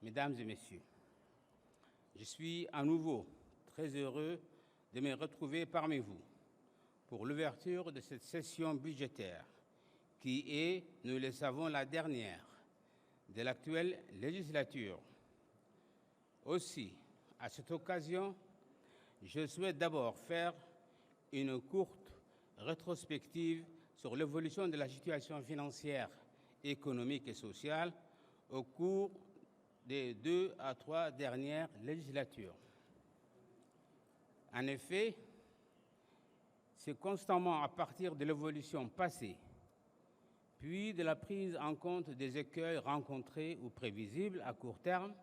Mesdames et Messieurs, je suis à nouveau très heureux de me retrouver parmi vous pour l'ouverture de cette session budgétaire qui est, nous le savons, la dernière de l'actuelle législature. Aussi, à cette occasion, je souhaite d'abord faire une courte rétrospective sur l'évolution de la situation financière, économique et sociale au cours des 2 à 3 dernières législatures. En effet, c'est constamment à partir de l'évolution passée, puis de la prise en compte des écueils rencontrés ou prévisibles à court terme,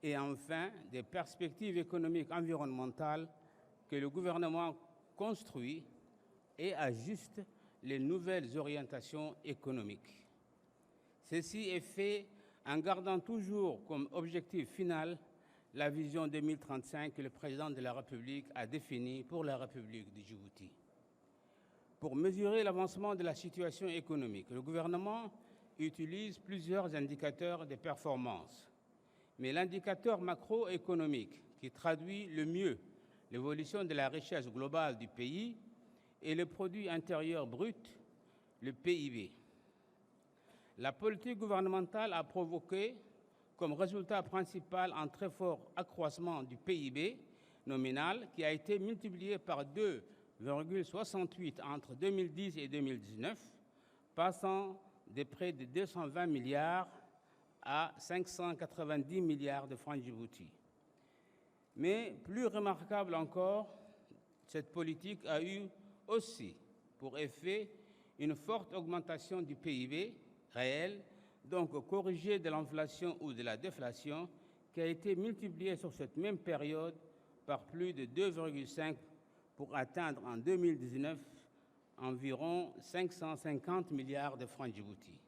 et enfin des perspectives économiques environnementales que le gouvernement construit et ajuste les nouvelles orientations économiques. Ceci est fait en gardant toujours comme objectif final la vision 2035 que le président de la République a définie pour la République de Djibouti. Pour mesurer l'avancement de la situation économique, le gouvernement utilise plusieurs indicateurs de performance. Mais l'indicateur macroéconomique qui traduit le mieux l'évolution de la richesse globale du pays est le produit intérieur brut, le PIB. La politique gouvernementale a provoqué comme résultat principal un très fort accroissement du PIB nominal qui a été multiplié par 2,68 entre 2010 et 2019, passant de près de 220 milliards à 590 milliards de francs djibouti. Mais plus remarquable encore, cette politique a eu aussi pour effet une forte augmentation du PIB réel, donc corrigé de l'inflation ou de la déflation, qui a été multiplié sur cette même période par plus de 2,5 pour atteindre en 2019 environ 550 milliards de francs djibouti.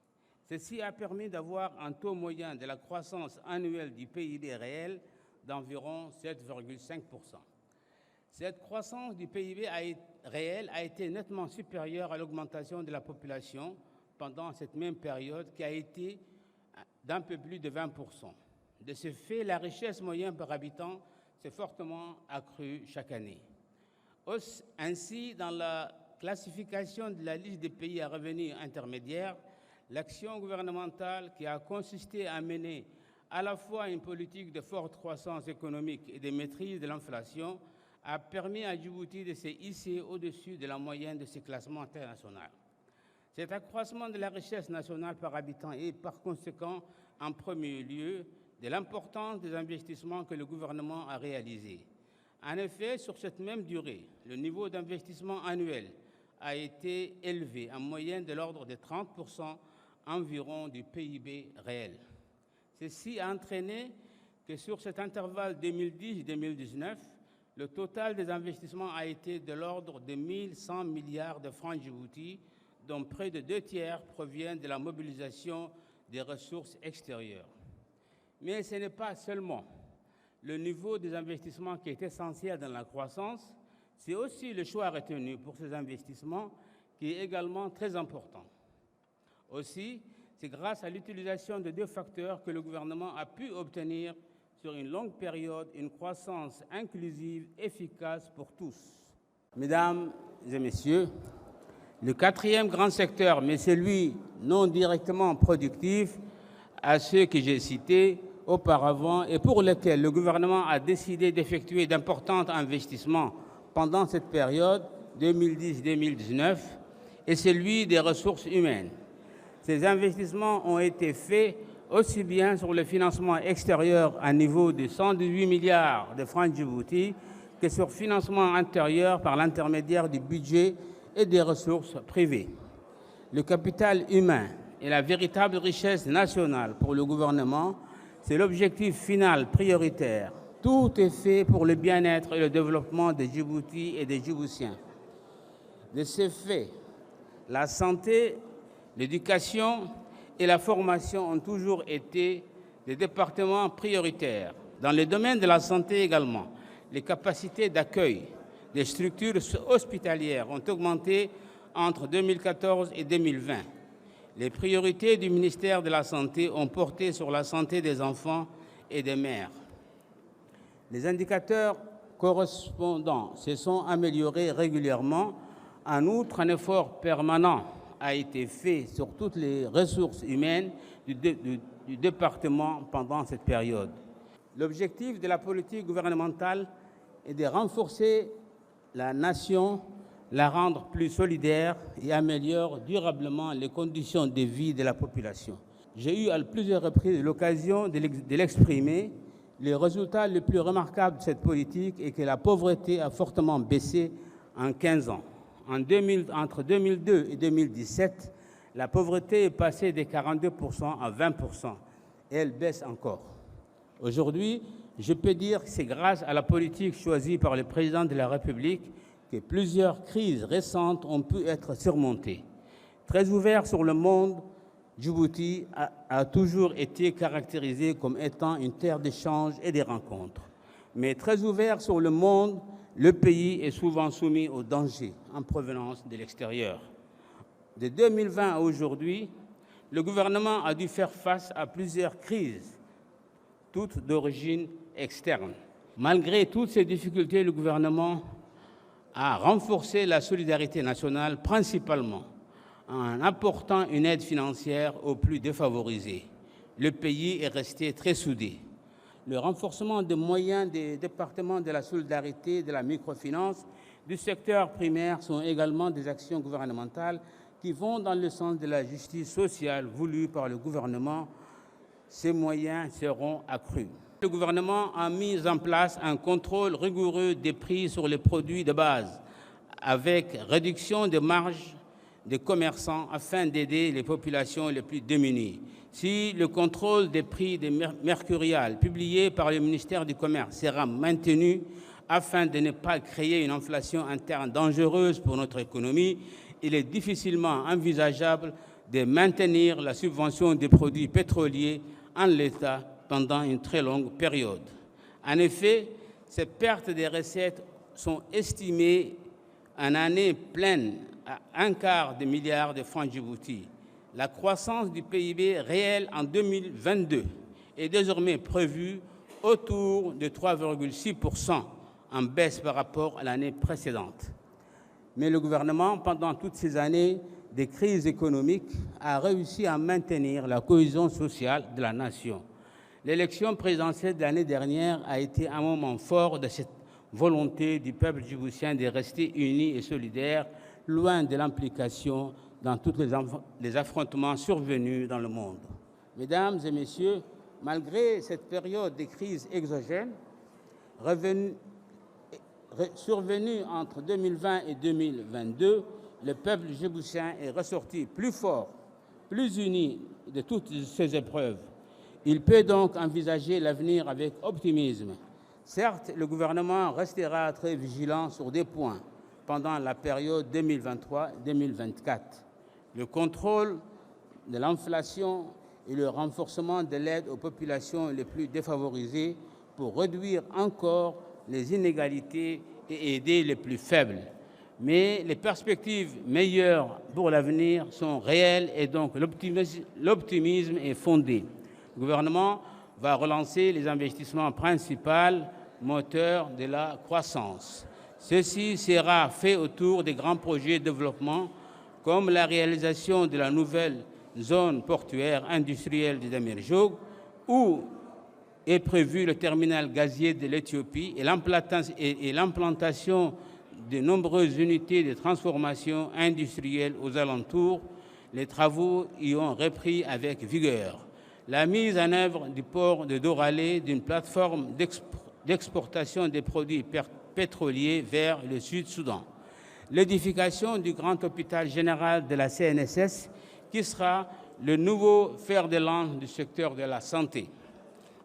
Ceci a permis d'avoir un taux moyen de la croissance annuelle du PIB réel d'environ 7,5%. Cette croissance du PIB réel a été nettement supérieure à l'augmentation de la population pendant cette même période qui a été d'un peu plus de 20%. De ce fait, la richesse moyenne par habitant s'est fortement accrue chaque année. Ainsi, dans la classification de la liste des pays à revenus intermédiaires, l'action gouvernementale qui a consisté à mener à la fois une politique de forte croissance économique et de maîtrise de l'inflation a permis à Djibouti de se hisser au-dessus de la moyenne de ces classements internationaux. Cet accroissement de la richesse nationale par habitant est par conséquent en premier lieu de l'importance des investissements que le gouvernement a réalisés. En effet, sur cette même durée, le niveau d'investissement annuel a été élevé en moyenne de l'ordre de 30% environ du PIB réel. Ceci a entraîné que sur cet intervalle 2010-2019, le total des investissements a été de l'ordre de 1 100 milliards de francs djibouti, dont près de 2 tiers proviennent de la mobilisation des ressources extérieures. Mais ce n'est pas seulement le niveau des investissements qui est essentiel dans la croissance, c'est aussi le choix retenu pour ces investissements qui est également très important. Aussi, c'est grâce à l'utilisation de 2 facteurs que le gouvernement a pu obtenir sur une longue période une croissance inclusive, efficace pour tous. Mesdames et Messieurs, le 4e grand secteur, mais celui non directement productif, à ceux que j'ai cités auparavant et pour lesquels le gouvernement a décidé d'effectuer d'importants investissements pendant cette période 2010-2019, est celui des ressources humaines. Ces investissements ont été faits aussi bien sur le financement extérieur à niveau de 118 milliards de francs djibouti que sur le financement intérieur par l'intermédiaire du budget et des ressources privées. Le capital humain est la véritable richesse nationale pour le gouvernement. C'est l'objectif final prioritaire. Tout est fait pour le bien-être et le développement des Djibouti et des Djiboutiens. De ce fait, la santé, l'éducation et la formation ont toujours été des départements prioritaires. Dans le domaine de la santé également, les capacités d'accueil des structures hospitalières ont augmenté entre 2014 et 2020. Les priorités du ministère de la Santé ont porté sur la santé des enfants et des mères. Les indicateurs correspondants se sont améliorés régulièrement. En outre, un effort permanent a été fait sur toutes les ressources humaines du département pendant cette période. L'objectif de la politique gouvernementale est de renforcer la nation, la rendre plus solidaire et améliorer durablement les conditions de vie de la population. J'ai eu à plusieurs reprises l'occasion de l'exprimer. Le résultat le plus remarquable de cette politique est que la pauvreté a fortement baissé en 15 ans. Entre 2002 et 2017, la pauvreté est passée de 42% à 20%, et elle baisse encore. Aujourd'hui, je peux dire que c'est grâce à la politique choisie par le président de la République que plusieurs crises récentes ont pu être surmontées. Très ouvert sur le monde, Djibouti a toujours été caractérisé comme étant une terre d'échange et de rencontres. Mais très ouvert sur le monde, le pays est souvent soumis aux dangers en provenance de l'extérieur. De 2020 à aujourd'hui, le gouvernement a dû faire face à plusieurs crises, toutes d'origine externe. Malgré toutes ces difficultés, le gouvernement a renforcé la solidarité nationale, principalement en apportant une aide financière aux plus défavorisés. Le pays est resté très soudé. Le renforcement des moyens des départements de la solidarité, de la microfinance, du secteur primaire sont également des actions gouvernementales qui vont dans le sens de la justice sociale voulue par le gouvernement. Ces moyens seront accrus. Le gouvernement a mis en place un contrôle rigoureux des prix sur les produits de base, avec réduction des marges des commerçants afin d'aider les populations les plus démunies. Si le contrôle des prix des mercuriales publié par le ministère du Commerce sera maintenu afin de ne pas créer une inflation interne dangereuse pour notre économie, il est difficilement envisageable de maintenir la subvention des produits pétroliers en l'état pendant une très longue période. En effet, ces pertes de recettes sont estimées en année pleine à 1/4 milliard de francs Djibouti. La croissance du PIB réel en 2022 est désormais prévue autour de 3,6%, en baisse par rapport à l'année précédente. Mais le gouvernement, pendant toutes ces années de crise économique, a réussi à maintenir la cohésion sociale de la nation. L'élection présidentielle de l'année dernière a été un moment fort de cette volonté du peuple djiboutien de rester uni et solidaire, loin de l'implication dans tous les affrontements survenus dans le monde. Mesdames et messieurs, malgré cette période de crise exogène survenue entre 2020 et 2022, le peuple djiboutien est ressorti plus fort, plus uni de toutes ces épreuves. Il peut donc envisager l'avenir avec optimisme. Certes, le gouvernement restera très vigilant sur des points pendant la période 2023-2024. Le contrôle de l'inflation et le renforcement de l'aide aux populations les plus défavorisées pour réduire encore les inégalités et aider les plus faibles. Mais les perspectives meilleures pour l'avenir sont réelles et donc l'optimisme est fondé. Le gouvernement va relancer les investissements principaux moteurs de la croissance. Ceci sera fait autour des grands projets de développement comme la réalisation de la nouvelle zone portuaire industrielle de Damirjoug, où est prévu le terminal gazier de l'Éthiopie et l'implantation de nombreuses unités de transformation industrielle aux alentours. Les travaux y ont repris avec vigueur. La mise en œuvre du port de Doralé d'une plateforme d'exportation des produits pétroliers vers le Sud-Soudan. L'édification du grand hôpital général de la CNSS, qui sera le nouveau fer de lance du secteur de la santé.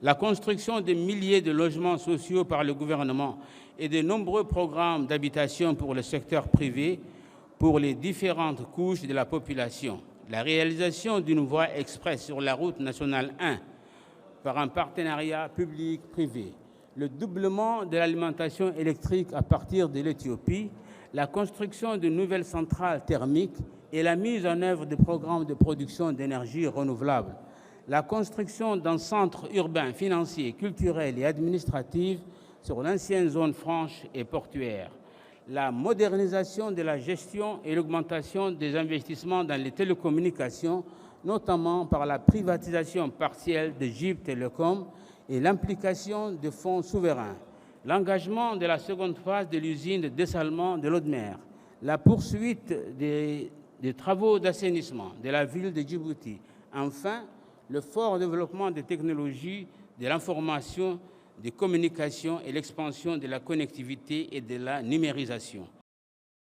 La construction de milliers de logements sociaux par le gouvernement et de nombreux programmes d'habitation pour le secteur privé pour les différentes couches de la population. La réalisation d'une voie express sur la route nationale 1 par un partenariat public-privé. Le doublement de l'alimentation électrique à partir de l'Éthiopie, la construction de nouvelles centrales thermiques et la mise en œuvre de programmes de production d'énergie renouvelable, la construction d'un centre urbain financier, culturel et administratif sur l'ancienne zone franche et portuaire, la modernisation de la gestion et l'augmentation des investissements dans les télécommunications, notamment par la privatisation partielle de GIP Telecom et l'implication de fonds souverains, l'engagement de la seconde phase de l'usine de dessalement de l'eau de mer, la poursuite des travaux d'assainissement de la ville de Djibouti, enfin, le fort développement des technologies de l'information, des communications et l'expansion de la connectivité et de la numérisation.